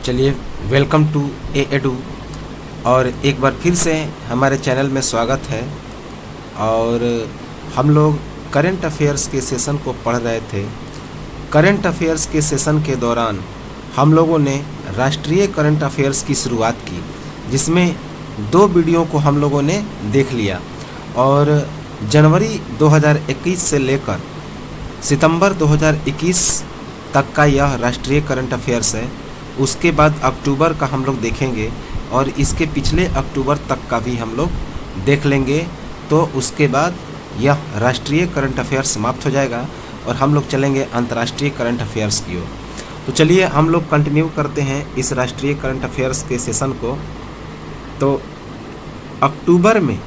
चलिए, welcome to edu. और एक बार फिर से हमारे चैनल में स्वागत है। और हम लोग करंट अफेयर्स के सेशन को पढ़ रहे थे। करंट अफेयर्स के सेशन के दौरान हम लोगों ने राष्ट्रीय करंट अफेयर्स की शुरुआत की, जिसमें 2 वीडियो को हम लोगों ने देख लिया। और जनवरी 2021 से लेकर सितंबर 2021 तक का यह राष्ट्रीय करंट अफेयर्स है। उसके बाद अक्टूबर का हम लोग देखेंगे और इसके पिछले अक्टूबर तक का भी हम लोग देख लेंगे। तो उसके बाद यह राष्ट्रीय करंट अफेयर्स समाप्त हो जाएगा और हम लोग चलेंगे अंतर्राष्ट्रीय करंट अफेयर्स की ओर। तो चलिए हम लोग कंटिन्यू करते हैं इस राष्ट्रीय करंट अफेयर्स के सेशन को। तो अक्टूबर में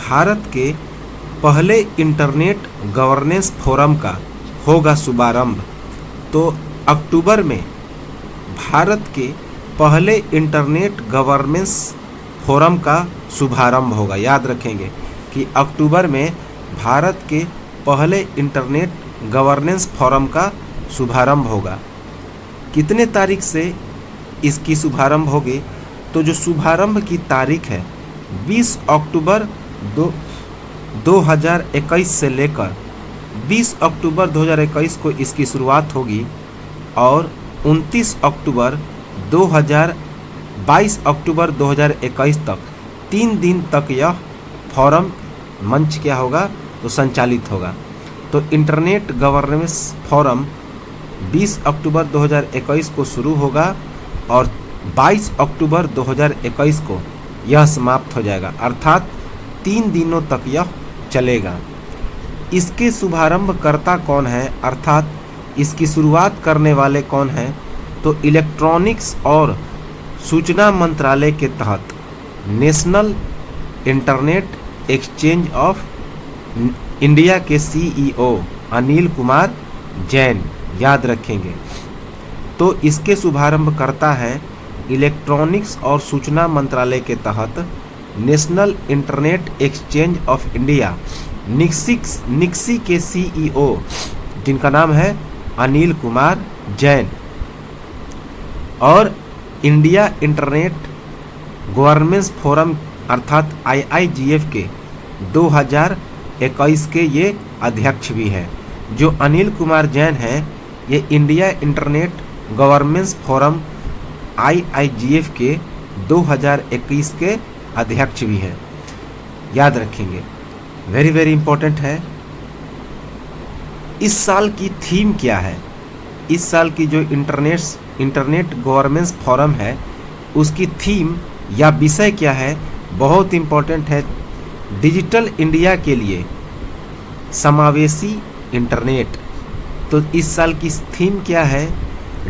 भारत के पहले इंटरनेट गवर्नेंस फोरम का होगा शुभारंभ। तो अक्टूबर में भारत के पहले इंटरनेट गवर्नेंस फोरम का शुभारंभ होगा। याद रखेंगे कि अक्टूबर में भारत के पहले इंटरनेट गवर्नेंस फोरम का शुभारंभ होगा। कितने तारीख से इसकी शुभारंभ होगी? तो जो शुभारंभ की तारीख है 20 अक्टूबर 2021 से लेकर 20 अक्टूबर 2021 को इसकी शुरुआत होगी और 29 अक्टूबर 22 अक्टूबर 2021 तक 3 दिन तक यह फोरम मंच क्या होगा तो संचालित होगा। तो इंटरनेट गवर्नेंस फोरम 20 अक्टूबर 2021 को शुरू होगा और 22 अक्टूबर 2021 को यह समाप्त हो जाएगा, अर्थात 3 दिनों तक यह चलेगा। इसके शुभारंभकर्ता कौन है, अर्थात इसकी शुरुआत करने वाले कौन हैं? तो इलेक्ट्रॉनिक्स और सूचना मंत्रालय के तहत National Internet Exchange of India के सीईओ अनिल कुमार जैन। याद रखेंगे। तो इसके शुभारंभकर्ता हैं इलेक्ट्रॉनिक्स और सूचना मंत्रालय के तहत National Internet Exchange of India NIXI के सीईओ, जिनका नाम है अनिल कुमार जैन। और इंडिया इंटरनेट गवर्नेंस फोरम अर्थात IIGF के 2021 के ये अध्यक्ष भी हैं। जो अनिल कुमार जैन हैं ये India Internet Governance forum IIGF के 2021 के अध्यक्ष भी हैं। याद रखेंगे, वेरी वेरी इंपॉर्टेंट है। इस साल की थीम क्या है? इस साल की जो इंटरनेट गवर्नेंस फोरम है उसकी थीम या विषय क्या है? बहुत इंपॉर्टेंट है। डिजिटल इंडिया के लिए समावेशी इंटरनेट। तो इस साल की थीम क्या है?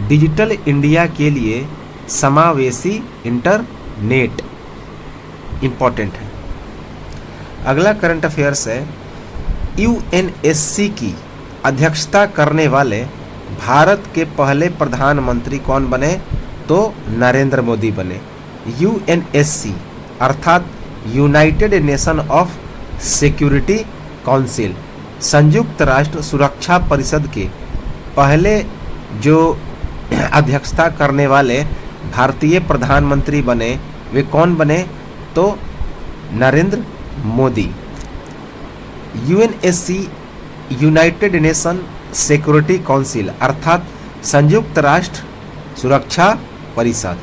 डिजिटल इंडिया के लिए समावेशी इंटरनेट। इंपॉर्टेंट है। अगला करंट अफेयर्स है, UNSC की अध्यक्षता करने वाले भारत के पहले प्रधानमंत्री कौन बने? तो नरेंद्र मोदी बने। UNSC अर्थात United nation of security council, संयुक्त राष्ट्र सुरक्षा परिषद के पहले जो अध्यक्षता करने वाले भारतीय प्रधानमंत्री बने वे कौन बने? तो Narendra Modi. UNSC United nation security council अर्थात संयुक्त राष्ट्र सुरक्षा परिषद,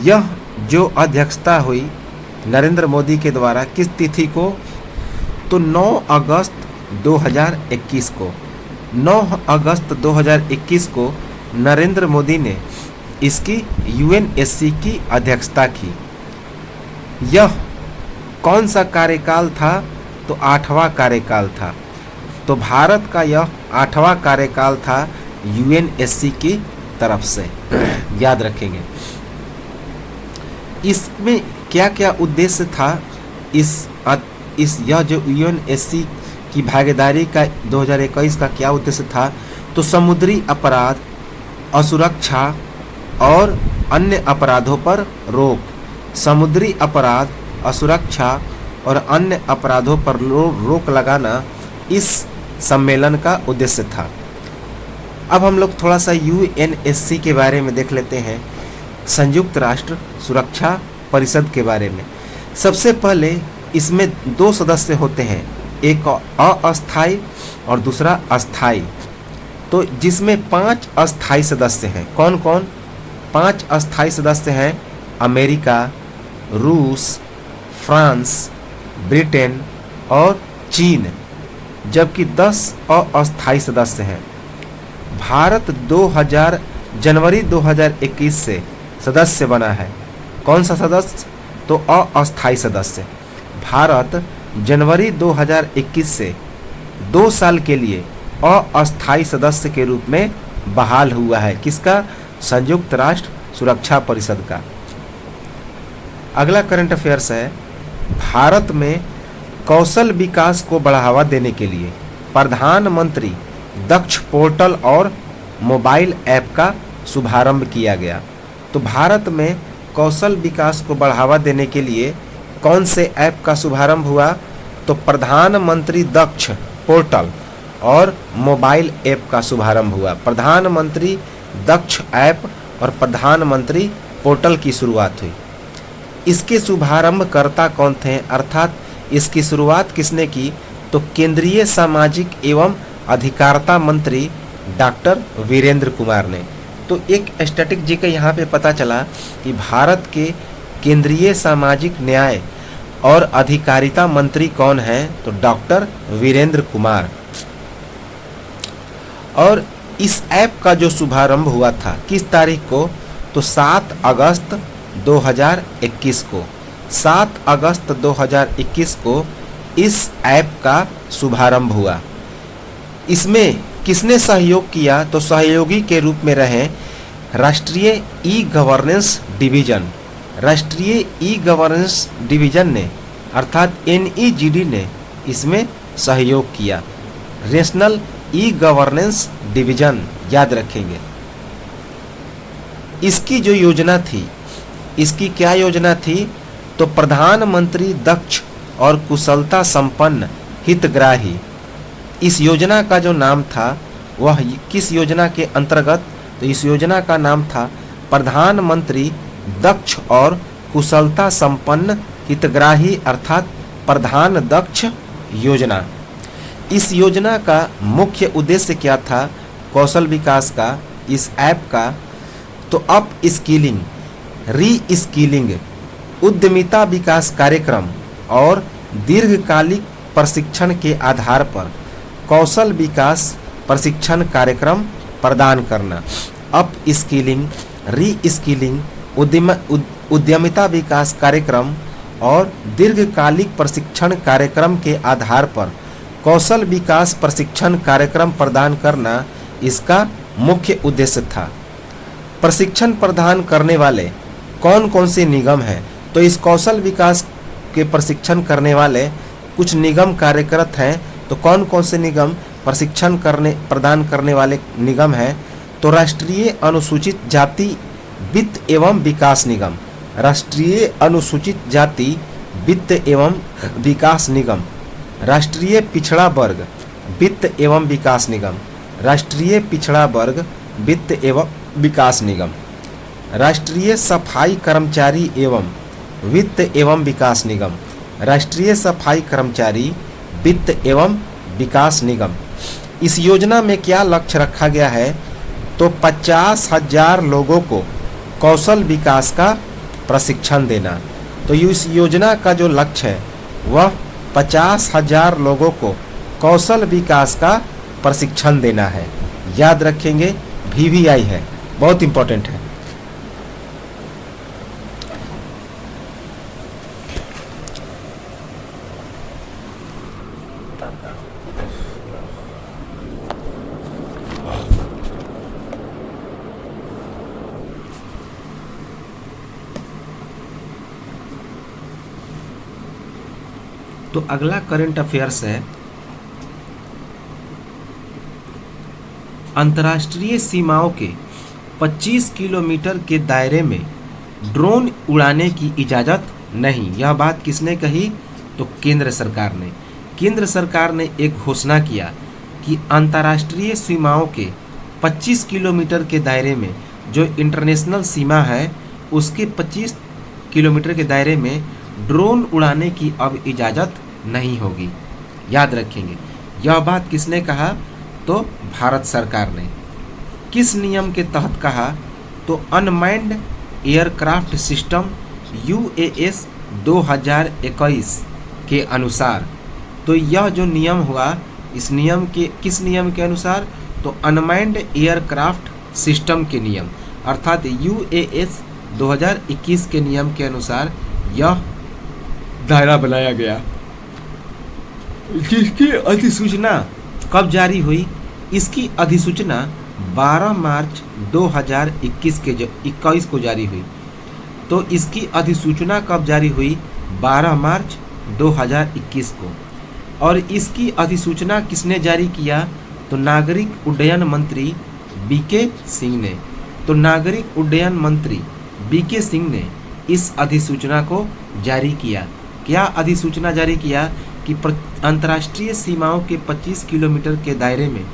यह जो अध्यक्षता हुई नरेंद्र मोदी के द्वारा किस तिथि को? तो 9 अगस्त 2021 को। 9 अगस्त 2021 को नरेंद्र मोदी ने इसकी UNSC की अध्यक्षता की। यह कौन सा कार्यकाल था? तो 8वां कार्यकाल था। तो भारत का यह 8वां कार्यकाल था UNSC की तरफ से। याद रखेंगे। इसमें क्या क्या उद्देश्य था? यह जो UNSC की भागीदारी का 2021 का क्या उद्देश्य था? तो समुद्री अपराध, असुरक्षा और अन्य अपराधों पर रोक। समुद्री अपराध, असुरक्षा और अन्य अपराधों पर रोक लगाना इस सम्मेलन का उद्देश्य था। अब हम लोग थोड़ा सा यूएनएससी के बारे में देख लेते हैं, संयुक्त राष्ट्र सुरक्षा परिषद के बारे में। सबसे पहले इसमें 2 सदस्य होते हैं, एक अस्थायी और दूसरा अस्थायी। तो जिसमें 5 अस्थायी सदस्य हैं। कौन कौन? 5 अस्थायी सदस्य हैं, अमेरिका, रूस, फ्रांस, ब्रिटेन और चीन, जबकि 10 अस्थायी सदस्य हैं। भारत जनवरी 2021 से सदस्य बना है। कौन सा सदस्य? तो अस्थायी सदस्य। भारत जनवरी 2021 से 2 साल के लिए अस्थायी सदस्य के रूप में बहाल हुआ है। किसका? संयुक्त राष्ट्र सुरक्षा परिषद का। अगला करंट अफेयर्स है, भारत में कौशल विकास को बढ़ावा देने के लिए प्रधानमंत्री दक्ष पोर्टल और मोबाइल ऐप का शुभारंभ किया गया। तो भारत में कौशल विकास को बढ़ावा देने के लिए कौन से ऐप का शुभारंभ हुआ? तो प्रधानमंत्री दक्ष पोर्टल और मोबाइल ऐप का शुभारंभ हुआ। प्रधानमंत्री दक्ष ऐप और प्रधानमंत्री पोर्टल की शुरुआत हुई। इसके शुभारंभकर्ता कौन थे, अर्थात इसकी शुरुआत किसने की? तो केंद्रीय सामाजिक एवं अधिकारिता मंत्री डॉक्टर वीरेंद्र कुमार ने। तो एक स्टैटिक जी का यहाँ पे पता चला कि भारत के केंद्रीय सामाजिक न्याय और अधिकारिता मंत्री कौन हैं? तो डॉक्टर वीरेंद्र कुमार। और इस ऐप का जो शुभारंभ हुआ था किस तारीख को? तो 7 अगस्त 2021 को। 7 अगस्त 2021 को इस ऐप का शुभारंभ हुआ। इसमें किसने सहयोग किया? तो सहयोगी के रूप में रहे राष्ट्रीय ई गवर्नेंस डिवीजन। राष्ट्रीय ई गवर्नेंस डिवीजन ने अर्थात NEGD ने इसमें सहयोग किया। नेशनल ई गवर्नेंस डिवीजन याद रखेंगे। इसकी जो योजना थी, इसकी क्या योजना थी? तो प्रधानमंत्री दक्ष और कुशलता संपन्न हितग्राही। इस योजना का जो नाम था वह किस योजना के अंतर्गत? तो इस योजना का नाम था प्रधानमंत्री दक्ष और कुशलता संपन्न हितग्राही अर्थात प्रधान दक्ष योजना। इस योजना का मुख्य उद्देश्य क्या था? कौशल विकास का, इस ऐप का। तो अप स्किलिंग, री स्किलिंग, उद्यमिता विकास कार्यक्रम और दीर्घकालिक प्रशिक्षण के आधार पर कौशल विकास प्रशिक्षण कार्यक्रम प्रदान करना। अप स्किलिंग, री स्किलिंग, उद्यमिता विकास कार्यक्रम और दीर्घकालिक प्रशिक्षण कार्यक्रम के आधार पर कौशल विकास प्रशिक्षण कार्यक्रम प्रदान करना इसका मुख्य उद्देश्य था। प्रशिक्षण प्रदान करने वाले कौन कौन से निगम हैं? तो इस कौशल विकास के प्रशिक्षण करने वाले कुछ निगम कार्यरत हैं। तो कौन कौन से निगम प्रशिक्षण प्रदान करने वाले निगम हैं? तो राष्ट्रीय अनुसूचित जाति वित्त एवं विकास निगम, राष्ट्रीय अनुसूचित जाति वित्त एवं विकास निगम, राष्ट्रीय पिछड़ा वर्ग वित्त एवं विकास निगम, राष्ट्रीय पिछड़ा वर्ग वित्त एवं विकास निगम, राष्ट्रीय सफाई कर्मचारी एवं वित्त एवं विकास निगम, राष्ट्रीय सफाई कर्मचारी वित्त एवं विकास निगम। इस योजना में क्या लक्ष्य रखा गया है? तो 50,000 लोगों को कौशल विकास का प्रशिक्षण देना। तो इस योजना का जो लक्ष्य है वह 50,000 लोगों को कौशल विकास का प्रशिक्षण देना है। याद रखेंगे, VVI है, बहुत इंपॉर्टेंट है। तो अगला करंट अफेयर्स है, अंतर्राष्ट्रीय सीमाओं के 25 किलोमीटर के दायरे में ड्रोन उड़ाने की इजाज़त नहीं। यह बात किसने कही? तो केंद्र सरकार ने। केंद्र सरकार ने एक घोषणा किया कि अंतर्राष्ट्रीय सीमाओं के 25 किलोमीटर के दायरे में, जो इंटरनेशनल सीमा है उसके 25 किलोमीटर के दायरे में ड्रोन उड़ाने की अब इजाज़त नहीं होगी। याद रखेंगे, यह बात किसने कहा? तो भारत सरकार ने। किस नियम के तहत कहा? तो अनमैन्ड एयरक्राफ्ट सिस्टम UAS 2021 के अनुसार। तो यह जो नियम हुआ, इस नियम के किस नियम के अनुसार? तो अनमैन्ड एयरक्राफ्ट सिस्टम के नियम, अर्थात UAS 2021 के नियम के अनुसार यह दायरा बनाया गया, जिसकी अधिसूचना कब जारी हुई? इसकी अधिसूचना 12 मार्च 2021 को जारी हुई। तो इसकी अधिसूचना कब जारी हुई? 12 मार्च 2021 को। और इसकी अधिसूचना किसने जारी किया? तो नागरिक उड्डयन मंत्री BK सिंह ने। तो नागरिक उड्डयन मंत्री BK सिंह ने इस अधिसूचना को जारी किया। क्या अधिसूचना जारी किया? कि अंतर्राष्ट्रीय सीमाओं के 25 किलोमीटर के दायरे में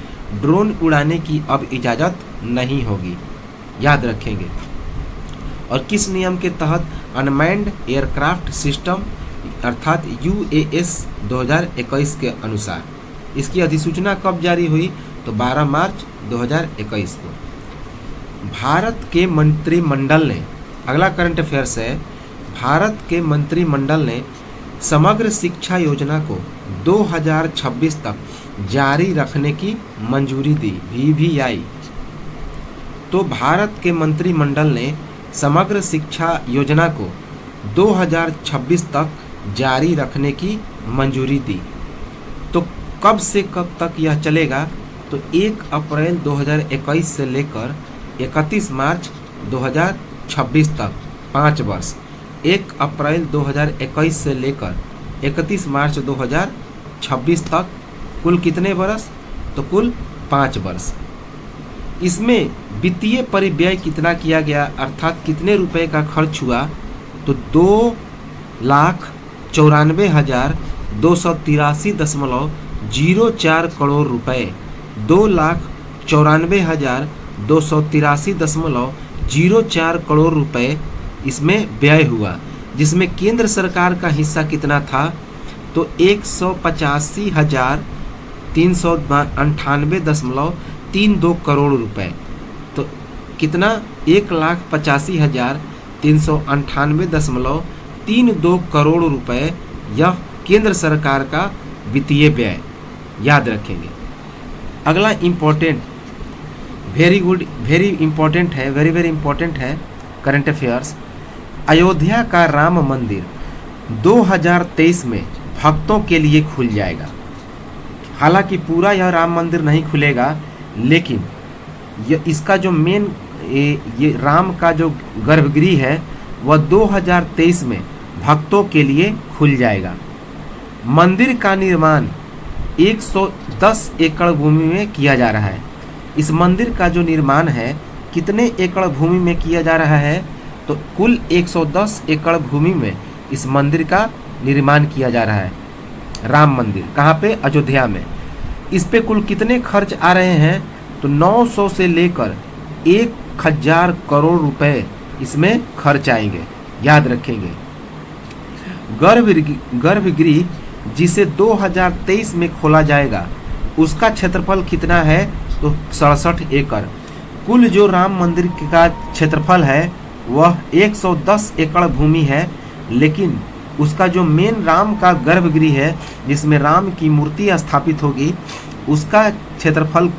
ड्रोन उड़ाने की अब इजाज़त नहीं होगी। याद रखेंगे। और किस नियम के तहत? अनमैन्ड एयरक्राफ्ट सिस्टम अर्थात UAS 2021 के अनुसार। इसकी अधिसूचना कब जारी हुई? तो 12 मार्च 2021 को। भारत के मंत्रिमंडल ने, अगला करंट अफेयर्स है, भारत के मंत्रिमंडल ने समग्र शिक्षा योजना को 2026 तक जारी रखने की मंजूरी दी, VVI। तो भारत के मंत्रिमंडल ने समग्र शिक्षा योजना को 2026 तक जारी रखने की मंजूरी दी। तो कब से कब तक यह चलेगा? तो 1 अप्रैल 2021 से लेकर 31 मार्च 2026 तक 5 वर्ष। 1 अप्रैल 2021 से लेकर 31 मार्च 2026 तक कुल कितने वर्ष? तो कुल 5 वर्ष। इसमें वित्तीय परिव्यय कितना किया गया, अर्थात कितने रुपए का खर्च हुआ? तो 2,94,283.04 करोड़ रुपए। 2,94,283.04 करोड़ रुपए इसमें व्यय हुआ, जिसमें केंद्र सरकार का हिस्सा कितना था? तो 185,398.32 करोड़ रुपए। तो कितना? 1,85,398.32 करोड़ रुपए यह केंद्र सरकार का वित्तीय व्यय। याद रखेंगे। अगला important, very good, very important है, वेरी वेरी इम्पोर्टेंट है करंट अफेयर्स। अयोध्या का राम मंदिर 2023 में भक्तों के लिए खुल जाएगा। हालांकि पूरा यह राम मंदिर नहीं खुलेगा, लेकिन इसका जो मेन ये राम का जो गर्भगृह है वह 2023 में भक्तों के लिए खुल जाएगा। मंदिर का निर्माण 110 एकड़ भूमि में किया जा रहा है। इस मंदिर का जो निर्माण है कितने एकड़ भूमि में किया जा रहा है? तो कुल 110 एकड़ भूमि में इस मंदिर का निर्माण किया जा रहा है। राम मंदिर कहाँ पे? अयोध्या में। इस पे कुल कितने खर्च आ रहे हैं? तो 900 से लेकर 1000 करोड़ रुपए इसमें खर्च आएंगे। याद रखेंगे। गर्भगृह जिसे 2023 में खोला जाएगा उसका क्षेत्रफल कितना है? तो 67 एकड़। कुल जो राम मंदिर का क्षेत्रफल है वह 110 एकड़ भूमि है, लेकिन उसका जो मेन राम का गर्भगृह है जिसमें राम की मूर्ति स्थापित होगी उसका क्षेत्रफल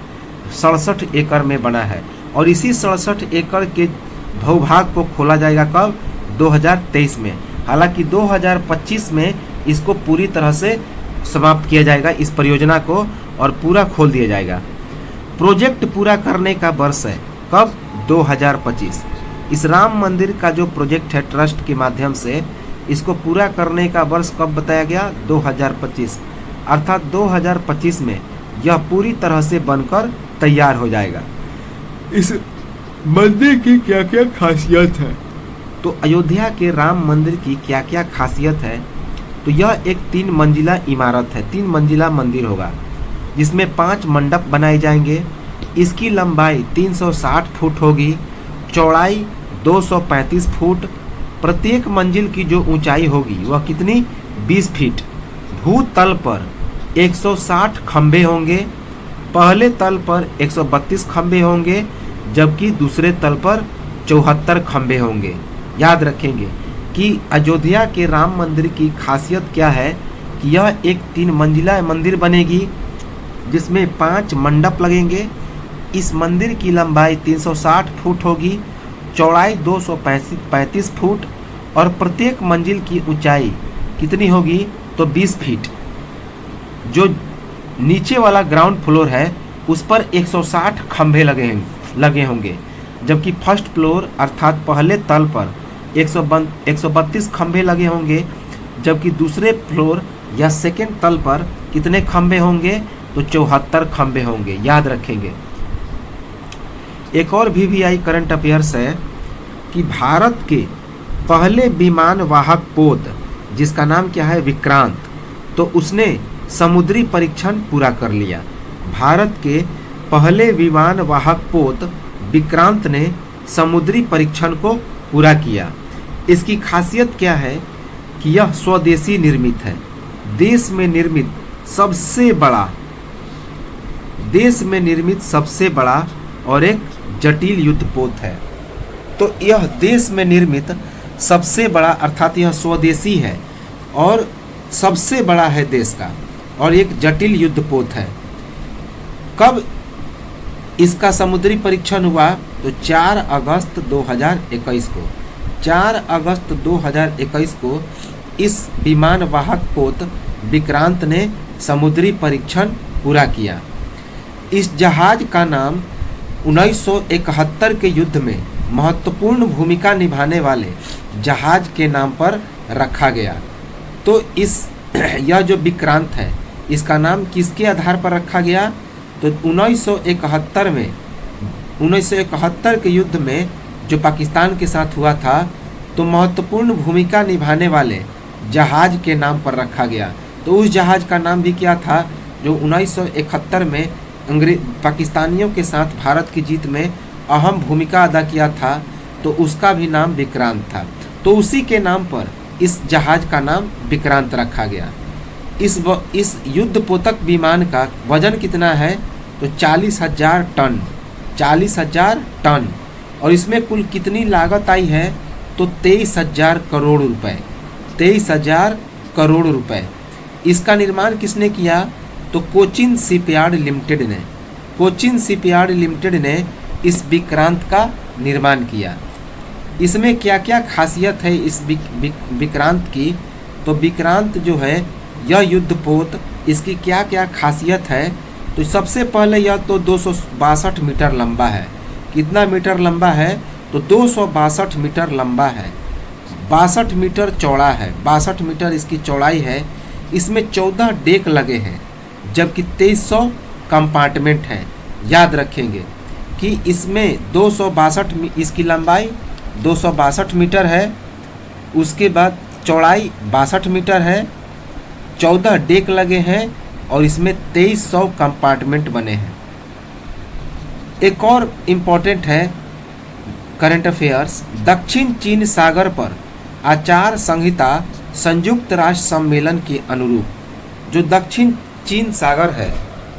67 एकड़ में बना है। और इसी 67 एकड़ के भूभाग को खोला जाएगा कब? 2023 में। हालांकि 2025 में इसको पूरी तरह से समाप्त किया जाएगा, इस परियोजना को, और पूरा खोल दिया जाएगा। प्रोजेक्ट पूरा करने का वर्ष है कब? 2025। इस राम मंदिर का जो प्रोजेक्ट है ट्रस्ट के माध्यम से, इसको पूरा करने का वर्ष कब बताया गया? 2025। अर्थात 2025 में यह पूरी तरह से बनकर तैयार हो जाएगा। इस मंदिर की क्या क्या खासियत है? तो अयोध्या के राम मंदिर की क्या क्या खासियत है? तो यह एक 3 मंजिला इमारत है, 3 मंजिला मंदिर होगा, जिसमें 5 मंडप बनाए जाएंगे इसकी लंबाई 360 फुट होगी, चौड़ाई 235 फुट। प्रत्येक मंजिल की जो ऊंचाई होगी वह कितनी? 20 फीट। भूतल पर 160 खंभे होंगे। पहले तल पर 132 खंभे होंगे, जबकि दूसरे तल पर 74 खंभे होंगे। याद रखेंगे कि अयोध्या के राम मंदिर की खासियत क्या है कि यह एक 3 मंजिला मंदिर बनेगी, जिसमें 5 मंडप लगेंगे। इस मंदिर की लंबाई 360 फुट होगी, चौड़ाई 235 फुट और प्रत्येक मंजिल की ऊंचाई कितनी होगी? तो 20 फीट। जो नीचे वाला ग्राउंड फ्लोर है उस पर 160 खंभे लगे होंगे, जबकि फर्स्ट फ्लोर अर्थात पहले तल पर 132 खंभे लगे होंगे, जबकि दूसरे फ्लोर या सेकेंड तल पर कितने खंभे होंगे? तो 74 खंभे होंगे। याद रखेंगे। एक और VVI करंट अफेयर्स है कि भारत के पहले विमान वाहक पोत, जिसका नाम क्या है? विक्रांत, तो उसने समुद्री परीक्षण पूरा कर लिया। भारत के पहले विमान वाहक पोत विक्रांत ने समुद्री परीक्षण को पूरा किया। इसकी खासियत क्या है कि यह स्वदेशी निर्मित है। देश में निर्मित सबसे बड़ा और एक जटिल युद्धपोत है। तो यह देश में निर्मित सबसे बड़ा अर्थात यह स्वदेशी है और सबसे बड़ा है देश का, और एक जटिल युद्धपोत है। कब इसका समुद्री परीक्षण हुआ? तो 4 अगस्त 2021 को। 4 अगस्त 2021 को इस विमान वाहक पोत विक्रांत ने समुद्री परीक्षण पूरा किया। इस जहाज का नाम 1971 के युद्ध में महत्वपूर्ण भूमिका निभाने वाले जहाज के नाम पर रखा गया। तो यह जो विक्रांत है इसका नाम किसके आधार पर रखा गया? तो 1971 के युद्ध में जो पाकिस्तान के साथ हुआ था, तो महत्वपूर्ण भूमिका निभाने वाले जहाज के नाम पर रखा गया। तो उस जहाज का नाम भी क्या था जो 1971 में पाकिस्तानियों के साथ भारत की जीत में अहम भूमिका अदा किया था? तो उसका भी नाम विक्रांत था। तो उसी के नाम पर इस जहाज का नाम विक्रांत रखा गया। इस युद्धपोतक विमान का वजन कितना है? तो 40,000 टन। 40,000 टन। और इसमें कुल कितनी लागत आई है? तो 23,000 करोड़ रुपए। 23,000 करोड़ रुपए। इसका निर्माण किसने किया? तो कोचिन शिपयार्ड लिमिटेड ने इस विक्रांत का निर्माण किया। इसमें क्या क्या खासियत है इस विक्रांत की? तो विक्रांत जो है यह युद्धपोत, इसकी क्या क्या खासियत है? तो सबसे पहले यह तो 262 मीटर लंबा है। कितना मीटर लंबा है? तो 262 मीटर लंबा है। 62 मीटर चौड़ा है। 62 मीटर इसकी चौड़ाई है। इसमें 14 डेक लगे हैं, जबकि 2300 कंपार्टमेंट हैं। याद रखेंगे कि इसमें 262 इसकी लंबाई 262 मीटर है, उसके बाद चौड़ाई 62 मीटर है, 14 डेक लगे हैं और इसमें 2300 कंपार्टमेंट बने हैं। एक और इम्पोर्टेंट है करंट अफेयर्स, दक्षिण चीन सागर पर आचार संहिता संयुक्त राष्ट्र सम्मेलन के अनुरूप, जो दक्षिण चीन सागर है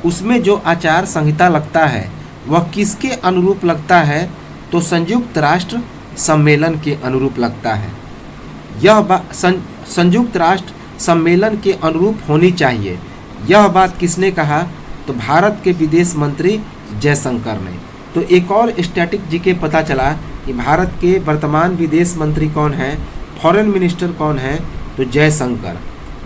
उसमें जो आचार संहिता लगता है वह किसके अनुरूप लगता है? तो संयुक्त राष्ट्र सम्मेलन के अनुरूप लगता है। यह संयुक्त राष्ट्र सम्मेलन के अनुरूप होनी चाहिए। यह बात किसने कहा? तो भारत के विदेश मंत्री जयशंकर ने। तो एक और स्टैटिक जीके पता चला कि भारत के वर्तमान विदेश मंत्री कौन है, फॉरेन मिनिस्टर कौन है? तो जयशंकर।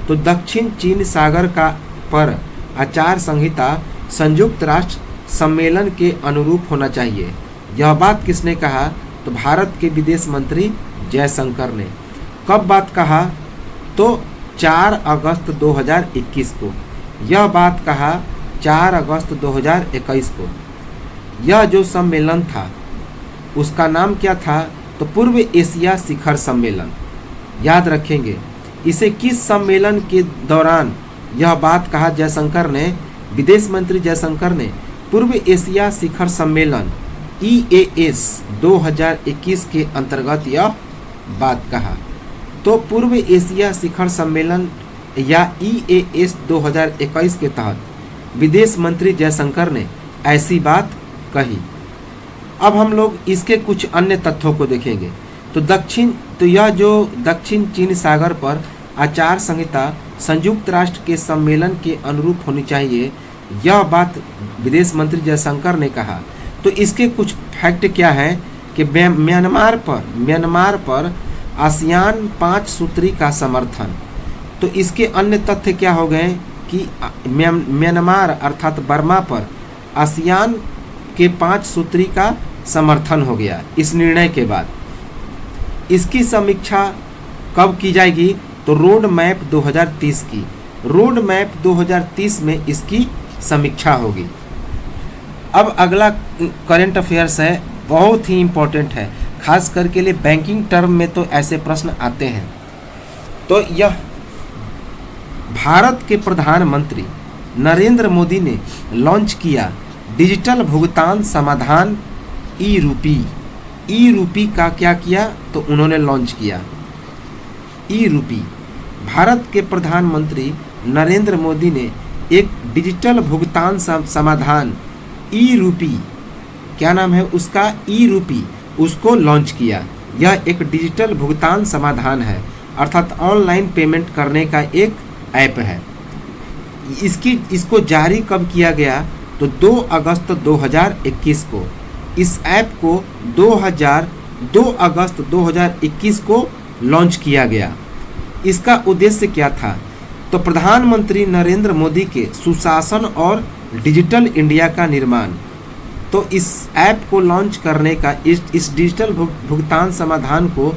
तो दक्षिण चीन सागर का पर आचार संहिता संयुक्त राष्ट्र सम्मेलन के अनुरूप होना चाहिए। यह बात किसने कहा? तो भारत के विदेश मंत्री जयशंकर ने। कब बात कहा? तो 4 अगस्त 2021 को। यह बात कहा 4 अगस्त 2021 को। यह जो सम्मेलन था उसका नाम क्या था? तो पूर्व एशिया शिखर सम्मेलन। याद रखेंगे। इसे किस सम्मेलन के दौरान यह बात कहा जयशंकर ने, विदेश मंत्री जयशंकर ने? पूर्व एशिया शिखर सम्मेलन EAS 2021 के अंतर्गत यह बात कहा। तो पूर्व एशिया शिखर सम्मेलन या EAS 2021 के तहत विदेश मंत्री जयशंकर ने ऐसी बात कही। अब हम लोग इसके कुछ अन्य तथ्यों को देखेंगे। तो यह जो दक्षिण चीन सागर पर आचार संहिता संयुक्त राष्ट्र के सम्मेलन के अनुरूप होनी चाहिए, यह बात विदेश मंत्री जयशंकर ने कहा। तो इसके कुछ फैक्ट क्या है कि म्यांमार पर आसियान 5 सूत्री का समर्थन। तो इसके अन्य तथ्य क्या हो गए कि म्यांमार अर्थात बर्मा पर आसियान के 5 सूत्री का समर्थन हो गया इस निर्णय के बाद। इसकी समीक्षा कब की जाएगी? तो रोड मैप 2030 की, रोड मैप 2030 में इसकी समीक्षा होगी। अब अगला करंट अफेयर्स है, बहुत ही इम्पोर्टेंट है, खास करके लिए बैंकिंग टर्म में तो ऐसे प्रश्न आते हैं। तो यह भारत के प्रधानमंत्री नरेंद्र मोदी ने लॉन्च किया डिजिटल भुगतान समाधान ई रूपी का क्या किया? तो उन्होंने लॉन्च किया ई रूपी। भारत के प्रधानमंत्री नरेंद्र मोदी ने एक डिजिटल भुगतान समाधान ई रूपी, क्या नाम है उसका, ई रूपी, उसको लॉन्च किया। यह एक डिजिटल भुगतान समाधान है, अर्थात ऑनलाइन पेमेंट करने का एक ऐप है। इसको जारी कब किया गया? तो 2 अगस्त 2021 को। इस ऐप को 2 अगस्त 2021 को लॉन्च किया गया। इसका उद्देश्य क्या था? तो प्रधानमंत्री नरेंद्र मोदी के सुशासन और डिजिटल इंडिया का निर्माण। तो इस ऐप को लॉन्च करने का, इस डिजिटल भुगतान समाधान को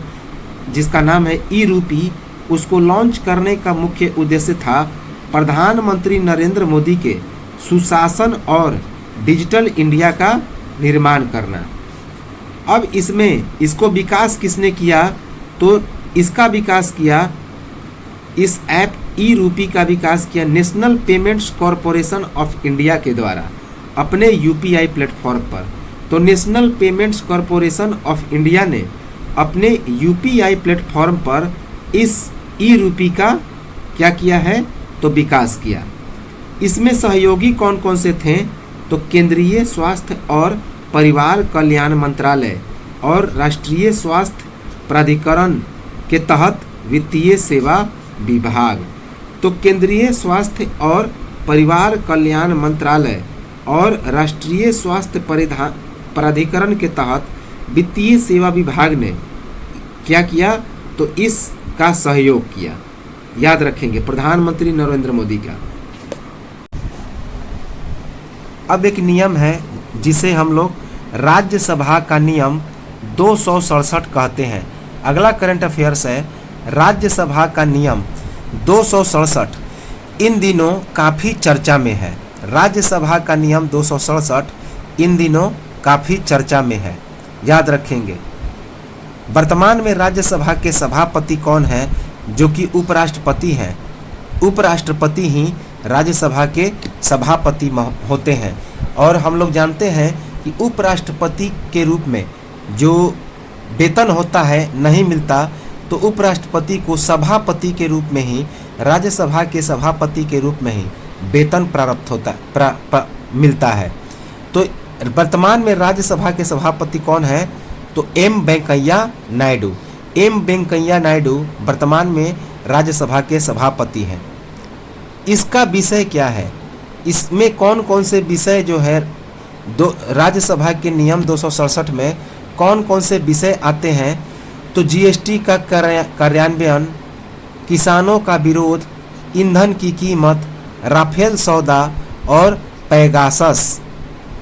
जिसका नाम है ई रूपी, उसको लॉन्च करने का मुख्य उद्देश्य था प्रधानमंत्री नरेंद्र मोदी के सुशासन और डिजिटल इंडिया का निर्माण करना। अब इसको विकास किसने किया? तो इसका विकास किया, इस ऐप ई रूपी का विकास किया national payments corporation of India के द्वारा अपने UPI प्लेटफॉर्म पर। तो national payments corporation of India ने अपने UPI प्लेटफॉर्म पर इस ई रूपी का क्या किया है? तो विकास किया। इसमें सहयोगी कौन कौन से थे? तो केंद्रीय स्वास्थ्य और परिवार कल्याण मंत्रालय और राष्ट्रीय स्वास्थ्य प्राधिकरण के तहत वित्तीय सेवा विभाग। तो केंद्रीय स्वास्थ्य और परिवार कल्याण मंत्रालय और राष्ट्रीय स्वास्थ्य प्राधिकरण के तहत वित्तीय सेवा विभाग ने क्या किया? तो इसका सहयोग किया। याद रखेंगे प्रधानमंत्री नरेंद्र मोदी का। अब एक नियम है जिसे हम लोग राज्यसभा का नियम 267 कहते हैं। अगला करंट अफेयर्स है राज्यसभा का नियम 267 इन दिनों काफ़ी चर्चा में है। राज्यसभा का नियम 267 इन दिनों काफ़ी चर्चा में है, याद रखेंगे। वर्तमान में राज्यसभा के सभापति कौन है? जो कि उपराष्ट्रपति हैं। उपराष्ट्रपति ही राज्यसभा के सभापति होते हैं। और हम लोग जानते हैं कि उपराष्ट्रपति के रूप में जो वेतन होता है नहीं मिलता, तो उपराष्ट्रपति को सभापति के रूप में ही, राज्यसभा के सभापति के रूप में ही वेतन प्राप्त होता मिलता है। तो वर्तमान में राज्यसभा के सभापति कौन है? तो एम वेंकैया नायडू। एम वेंकैया नायडू वर्तमान में राज्यसभा के सभापति हैं। इसका विषय क्या है? इसमें कौन कौन से विषय जो है राज्यसभा के नियम 267 में कौन कौन से विषय आते हैं? तो GST का कार्यान्वयन, किसानों का विरोध, ईंधन की कीमत, राफेल सौदा और पेगासस।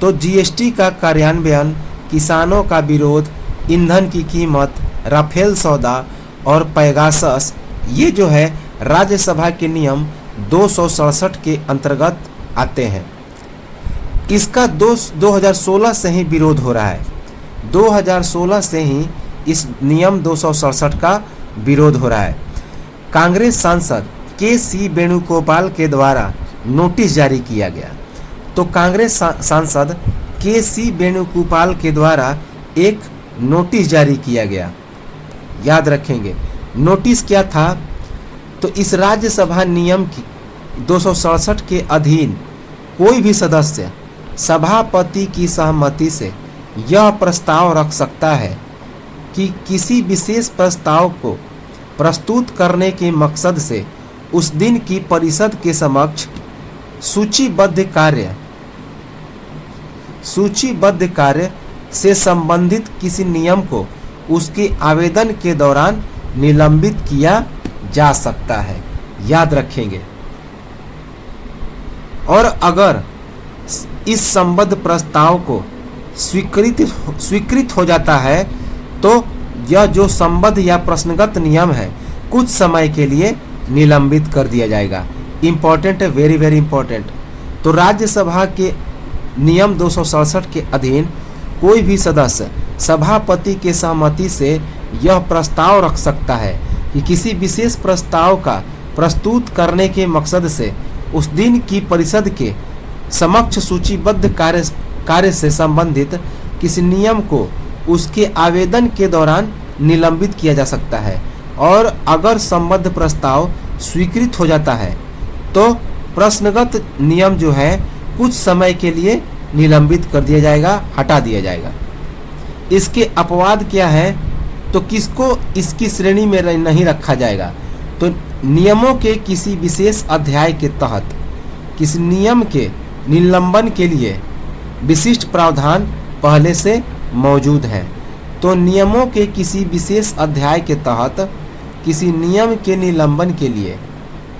तो GST का कार्यान्वयन, किसानों का विरोध, ईंधन की कीमत, राफेल सौदा और पेगासस, ये जो है राज्यसभा के नियम 267 के अंतर्गत आते हैं। इसका 2016 से ही विरोध हो रहा है। 2016 से ही इस नियम 267 का विरोध हो रहा है। कांग्रेस सांसद KC वेणुगोपाल के द्वारा नोटिस जारी किया गया। तो कांग्रेस सांसद के.सी. वेणुगोपाल के द्वारा एक नोटिस जारी किया गया। याद रखेंगे नोटिस क्या था, तो इस राज्यसभा नियम की 267 के अधीन कोई भी सदस्य सभापति की सहमति से यह प्रस्ताव रख सकता है कि किसी विशेष प्रस्ताव को प्रस्तुत करने के मकसद से उस दिन की परिषद के समक्ष सूचीबद्ध कार्य से संबंधित किसी नियम को उसके आवेदन के दौरान निलंबित किया जा सकता है। याद रखेंगे। और अगर इस संबद्ध प्रस्ताव को स्वीकृत हो जाता है तो यह जो संबद्ध या प्रश्नगत नियम है कुछ समय के लिए निलंबित कर दिया जाएगा। इम्पोर्टेंट है, वेरी वेरी इम्पोर्टेंट। तो राज्यसभा के नियम 267 के अधीन कोई भी सदस्य सभापति के सहमति से यह प्रस्ताव रख सकता है कि किसी विशेष प्रस्ताव का प्रस्तुत करने के मकसद से उस दिन की परिषद के समक्ष सूचीबद्ध कार्य से संबंधित किसी नियम को उसके आवेदन के दौरान निलंबित किया जा सकता है। और अगर संबद्ध प्रस्ताव स्वीकृत हो जाता है तो प्रश्नगत नियम जो है कुछ समय के लिए निलंबित कर दिया जाएगा, हटा दिया जाएगा। इसके अपवाद क्या है, तो किसको इसकी श्रेणी में नहीं रखा जाएगा, तो नियमों के किसी विशेष अध्याय के तहत किसी नियम के निलंबन के लिए विशिष्ट प्रावधान पहले से मौजूद हैं। तो नियमों के किसी विशेष अध्याय के तहत किसी नियम के निलंबन के लिए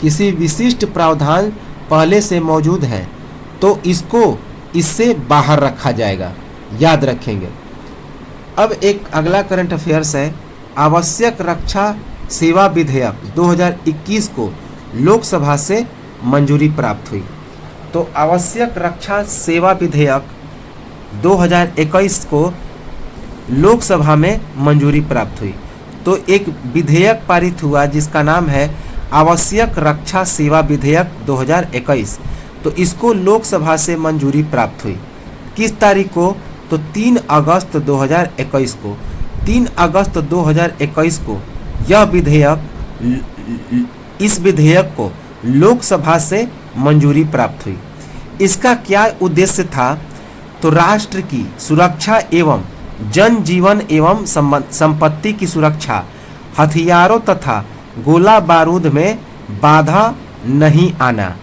किसी विशिष्ट प्रावधान पहले से मौजूद हैं तो इससे बाहर रखा जाएगा। याद रखेंगे। अब एक अगला करंट अफेयर्स है, आवश्यक रक्षा सेवा विधेयक 2021 को लोकसभा से मंजूरी प्राप्त हुई। तो आवश्यक रक्षा सेवा विधेयक 2021 को लोकसभा में मंजूरी प्राप्त हुई। तो एक विधेयक पारित हुआ जिसका नाम है आवश्यक रक्षा सेवा विधेयक 2021। तो इसको लोकसभा से मंजूरी प्राप्त हुई किस तारीख को, तो 3 अगस्त 2021 को। 3 अगस्त 2021 को इस विधेयक को लोकसभा से मंजूरी प्राप्त हुई। इसका क्या उद्देश्य था, तो राष्ट्र की सुरक्षा एवं जन जीवन एवं संपत्ति की सुरक्षा, हथियारों तथा गोला बारूद में बाधा नहीं आना।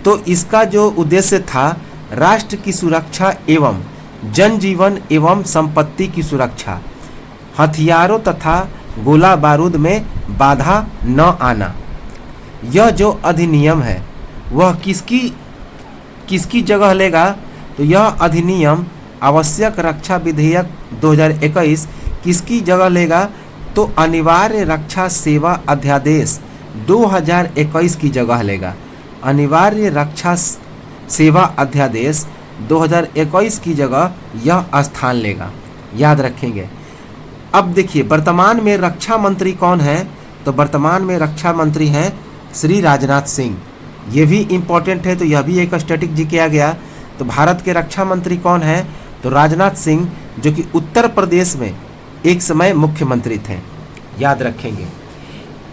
तो इसका जो उद्देश्य था राष्ट्र की सुरक्षा एवं जन जीवन एवं संपत्ति की सुरक्षा, हथियारों तथा गोला बारूद में बाधा न आना। यह जो अधिनियम है वह किसकी जगह लेगा, तो यह अधिनियम आवश्यक रक्षा विधेयक 2021 किसकी जगह लेगा, तो अनिवार्य रक्षा सेवा अध्यादेश 2021 की जगह लेगा। अनिवार्य रक्षा सेवा अध्यादेश 2021 की जगह यह स्थान लेगा। याद रखेंगे। अब देखिए वर्तमान में रक्षा मंत्री कौन है, तो वर्तमान में रक्षा मंत्री हैं श्री राजनाथ सिंह। ये भी इम्पोर्टेंट है, तो यह भी एक स्टैटिक जी किया गया। तो भारत के रक्षा मंत्री कौन है, तो राजनाथ सिंह, जो कि उत्तर प्रदेश में एक समय मुख्यमंत्री थे। याद रखेंगे।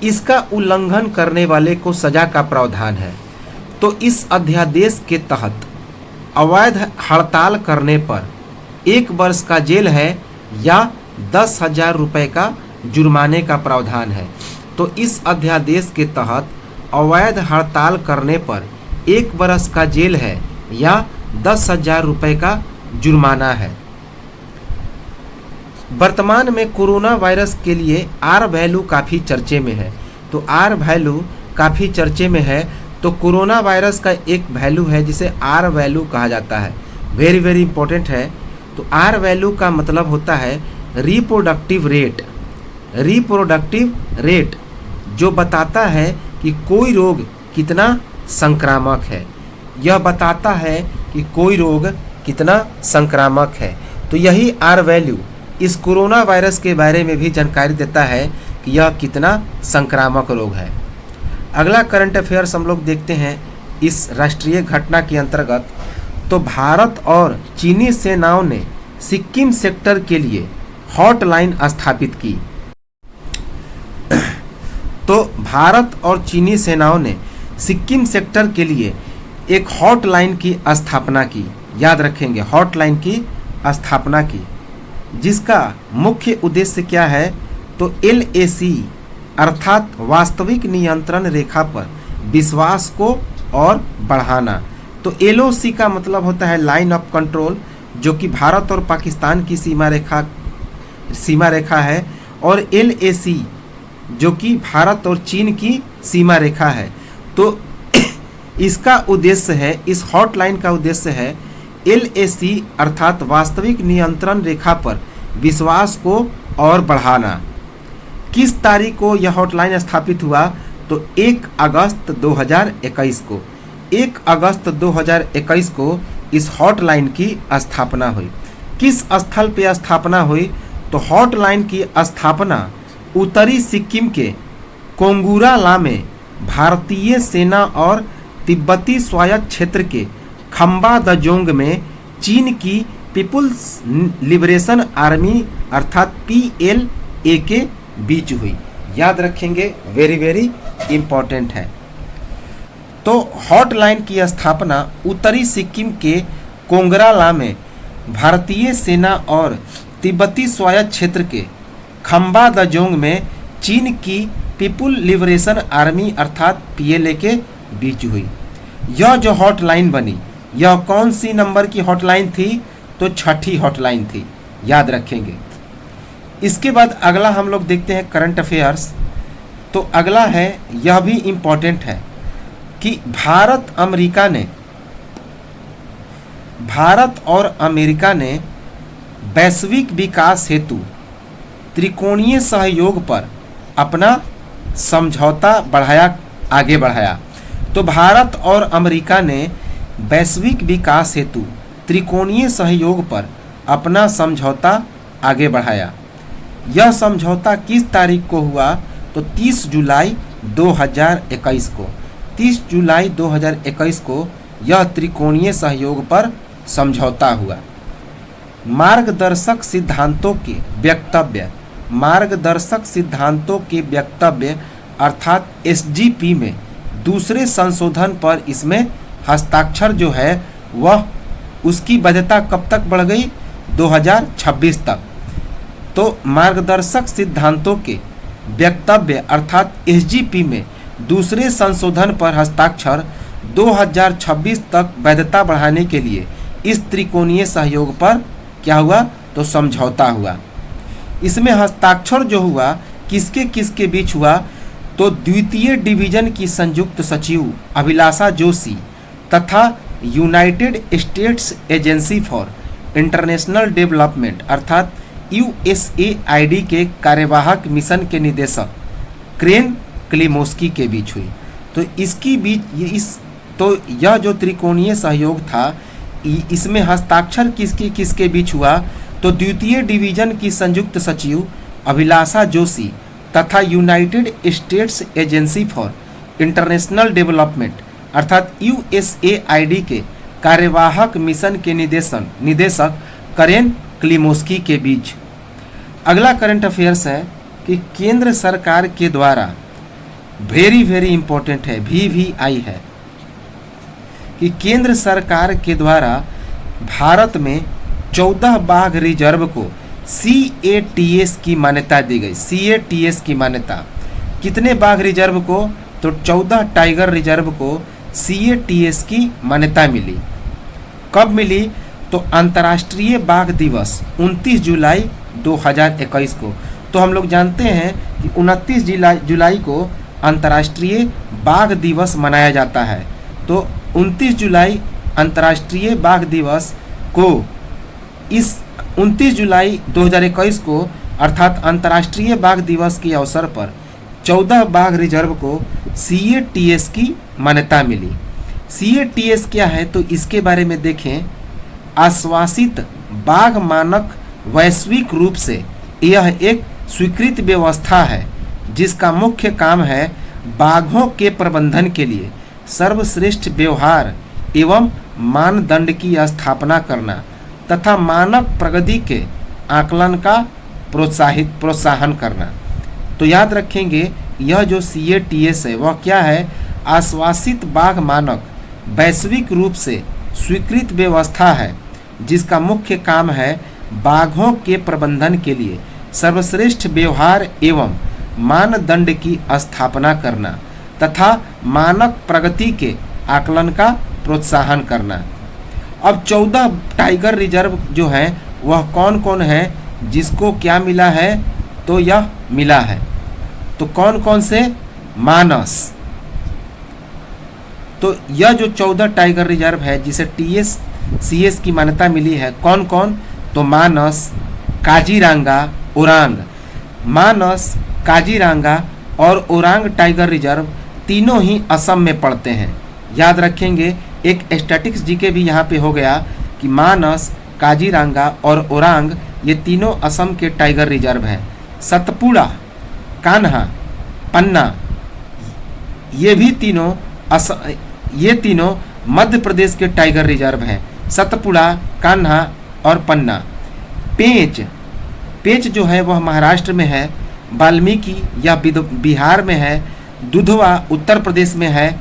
इसका उल्लंघन करने वाले को सजा का प्रावधान है। तो इस अध्यादेश के तहत अवैध हड़ताल करने पर 1 वर्ष का जेल है या 10,000 रुपये का जुर्माने का प्रावधान है। तो इस अध्यादेश के तहत अवैध हड़ताल करने पर 1 वर्ष का जेल है या 10,000 रुपये का जुर्माना है। वर्तमान में कोरोना वायरस के लिए आर वैल्यू काफ़ी चर्चे में है। तो आर वैल्यू काफ़ी चर्चे में है। तो कोरोना वायरस का एक वैल्यू है जिसे आर वैल्यू कहा जाता है। वेरी वेरी इंपॉर्टेंट है। तो आर वैल्यू का मतलब होता है रिप्रोडक्टिव रेट। रिप्रोडक्टिव रेट जो बताता है कि कोई रोग कितना संक्रामक है। यह बताता है कि कोई रोग कितना संक्रामक है। तो यही आर वैल्यू इस कोरोना वायरस के बारे में भी जानकारी देता है कि यह कितना संक्रामक रोग है। अगला करंट अफेयर्स हम लोग देखते हैं इस राष्ट्रीय घटना के अंतर्गत। तो भारत और चीनी सेनाओं ने सिक्किम सेक्टर के लिए हॉटलाइन स्थापित की। तो भारत और चीनी सेनाओं ने सिक्किम सेक्टर के लिए एक हॉटलाइन की स्थापना की। याद रखेंगे, हॉटलाइन की स्थापना की, जिसका मुख्य उद्देश्य क्या है, तो LAC अर्थात वास्तविक नियंत्रण रेखा पर विश्वास को और बढ़ाना। तो LOC का मतलब होता है लाइन ऑफ कंट्रोल, जो कि भारत और पाकिस्तान की सीमा रेखा है, और LAC जो कि भारत और चीन की सीमा रेखा है। तो इसका उद्देश्य है, इस हॉटलाइन का उद्देश्य है LAC अर्थात वास्तविक नियंत्रण रेखा पर विश्वास को और बढ़ाना। किस तारीख को यह हॉटलाइन स्थापित हुआ, तो 1 अगस्त 2021 को। 1 अगस्त 2021 को इस हॉटलाइन की स्थापना हुई। किस स्थल पे स्थापना हुई, तो हॉटलाइन की स्थापना उत्तरी सिक्किम के कोंगुरा में भारतीय सेना और तिब्बती स्वायत्त क्षेत्र के खम्बा दजोंग में चीन की पीपुल्स लिबरेशन आर्मी अर्थात PLA के बीच हुई। याद रखेंगे, वेरी वेरी इम्पोर्टेंट है। तो हॉटलाइन की स्थापना उत्तरी सिक्किम के कोंगरा में भारतीय सेना और तिब्बती स्वायत्त क्षेत्र के खम्बा दजोंग में चीन की पीपुल लिबरेशन आर्मी अर्थात PLA के बीच हुई। यह जो हॉटलाइन बनी, यह कौन सी नंबर की हॉटलाइन थी, तो 6ठी हॉटलाइन थी। याद रखेंगे। इसके बाद अगला हम लोग देखते हैं करंट अफेयर्स। तो अगला है, यह भी इम्पोर्टेंट है कि भारत और अमेरिका ने वैश्विक विकास हेतु त्रिकोणीय सहयोग पर अपना समझौता आगे बढ़ाया। तो भारत और अमेरिका ने वैश्विक विकास हेतु त्रिकोणीय सहयोग पर अपना समझौता आगे बढ़ाया। यह समझौता किस तारीख को हुआ, तो 30 जुलाई 2021 को। 30 जुलाई 2021 को यह त्रिकोणीय सहयोग पर समझौता हुआ। मार्गदर्शक सिद्धांतों के वक्तव्य अर्थात SGP में दूसरे संशोधन पर इसमें हस्ताक्षर जो है वह उसकी वैधता कब तक बढ़ गई, 2026 तक। तो मार्गदर्शक सिद्धांतों के वक्तव्य अर्थात SGP में दूसरे संशोधन पर हस्ताक्षर 2026 तक वैधता बढ़ाने के लिए इस त्रिकोणीय सहयोग पर क्या हुआ, तो समझौता हुआ। इसमें हस्ताक्षर जो हुआ किसके किसके बीच हुआ, तो द्वितीय डिवीजन की संयुक्त सचिव अभिलाषा जोशी तथा United states agency for international development अर्थात USAID के कार्यवाहक मिशन के निदेशक क्रेन क्लिमोस्की के बीच हुई। तो यह जो त्रिकोणीय सहयोग था, इसमें हस्ताक्षर किसके बीच हुआ, तो द्वितीय डिवीजन की संयुक्त सचिव अभिलाषा जोशी तथा United states agency for international development अर्थात USAID के कार्यवाहक मिशन के निदेशक करेन क्लिमोस्की के बीच। अगला करंट अफेयर्स है कि केंद्र सरकार के द्वारा, वेरी वेरी इंपॉर्टेंट है, VVI है, कि केंद्र सरकार के द्वारा भारत में 14 बाघ रिजर्व को CATS की मान्यता दी गई। CATS की मान्यता कितने बाघ रिजर्व को, तो 14 टाइगर रिजर्व को CATS की मान्यता मिली। कब मिली, तो अंतर्राष्ट्रीय बाघ दिवस 29 जुलाई 2021 को। तो हम लोग जानते हैं कि 29 जुलाई को अंतर्राष्ट्रीय बाघ दिवस मनाया जाता है। तो 29 जुलाई अंतर्राष्ट्रीय बाघ दिवस को, इस 29 जुलाई 2021 को अर्थात अंतर्राष्ट्रीय बाघ दिवस के अवसर पर 14 बाघ रिजर्व को CATS की मान्यता मिली। CATS क्या है, तो इसके बारे में देखें। आश्वासित बाघ मानक वैश्विक रूप से यह एक स्वीकृत व्यवस्था है जिसका मुख्य काम है बाघों के प्रबंधन के लिए सर्वश्रेष्ठ व्यवहार एवं मानदंड की स्थापना करना तथा मानव प्रगति के आकलन का प्रोत्साहन करना। तो याद रखेंगे यह जो CATS है वह क्या है, आश्वासित बाघ मानक वैश्विक रूप से स्वीकृत व्यवस्था है जिसका मुख्य काम है बाघों के प्रबंधन के लिए सर्वश्रेष्ठ व्यवहार एवं मानदंड की स्थापना करना तथा मानक प्रगति के आकलन का प्रोत्साहन करना। अब 14 टाइगर रिजर्व जो हैं वह कौन कौन है जिसको क्या मिला है, तो यह मिला है। तो कौन कौन से, मानस। तो यह जो 14 टाइगर रिजर्व है जिसे TSCS की मान्यता मिली है, कौन कौन, तो मानस, काजीरंगा, ओरांग। मानस, काजीरंगा और ओरांग टाइगर रिजर्व तीनों ही असम में पड़ते हैं। याद रखेंगे, एक स्टैटिक्स जीके भी यहाँ पे हो गया कि मानस, काजीरंगा और ओरांग ये तीनों असम के टाइगर रिजर्व हैं। सतपुड़ा, कान्हा, पन्ना ये तीनों मध्य प्रदेश के टाइगर रिजर्व हैं। सतपुड़ा, कान्हा और पन्ना। पेंच जो है वह महाराष्ट्र में है, वाल्मीकि या बिहार में है, दुधवा उत्तर प्रदेश में है,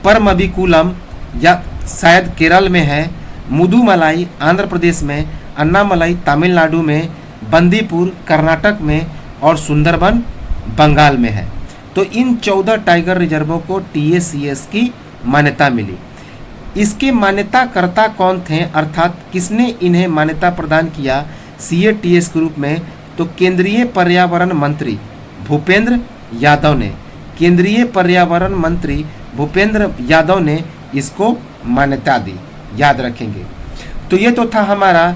परमबिकुलम या शायद केरल में है, मुदुमलाई आंध्र प्रदेश में, अन्नामलाई तमिलनाडु में, बंदीपुर कर्नाटक में और सुंदरबन बंगाल में है। तो इन 14 टाइगर रिजर्वों को TSCS की मान्यता मिली। इसके मान्यताकर्ता कौन थे, अर्थात किसने इन्हें मान्यता प्रदान किया CATS के रूप में, तो केंद्रीय पर्यावरण मंत्री भूपेंद्र यादव ने इसको मान्यता दी। याद रखेंगे। तो ये तो था हमारा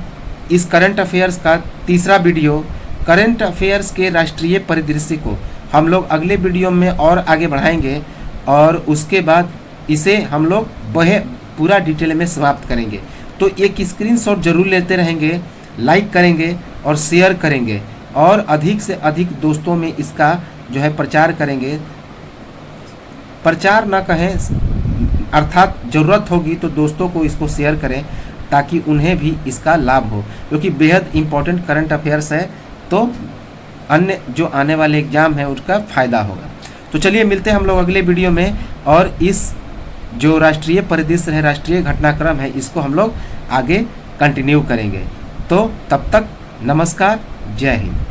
इस करंट अफेयर्स का तीसरा वीडियो। करंट अफेयर्स के राष्ट्रीय परिदृश्य को हम लोग अगले वीडियो में और आगे बढ़ाएंगे और उसके बाद इसे हम लोग पूरा डिटेल में समाप्त करेंगे। तो एक स्क्रीनशॉट जरूर लेते रहेंगे, लाइक करेंगे और शेयर करेंगे और अधिक से अधिक दोस्तों में इसका जो है प्रचार करेंगे। प्रचार ना कहें, अर्थात ज़रूरत होगी तो दोस्तों को इसको शेयर करें ताकि उन्हें भी इसका लाभ हो, क्योंकि बेहद इम्पोर्टेंट करंट अफेयर्स है। तो अन्य जो आने वाले एग्ज़ाम है उसका फ़ायदा होगा। तो चलिए मिलते हैं हम लोग अगले वीडियो में और इस जो राष्ट्रीय परिदृश्य है, राष्ट्रीय घटनाक्रम है, इसको हम लोग आगे कंटिन्यू करेंगे। तो तब तक नमस्कार, जय हिंद।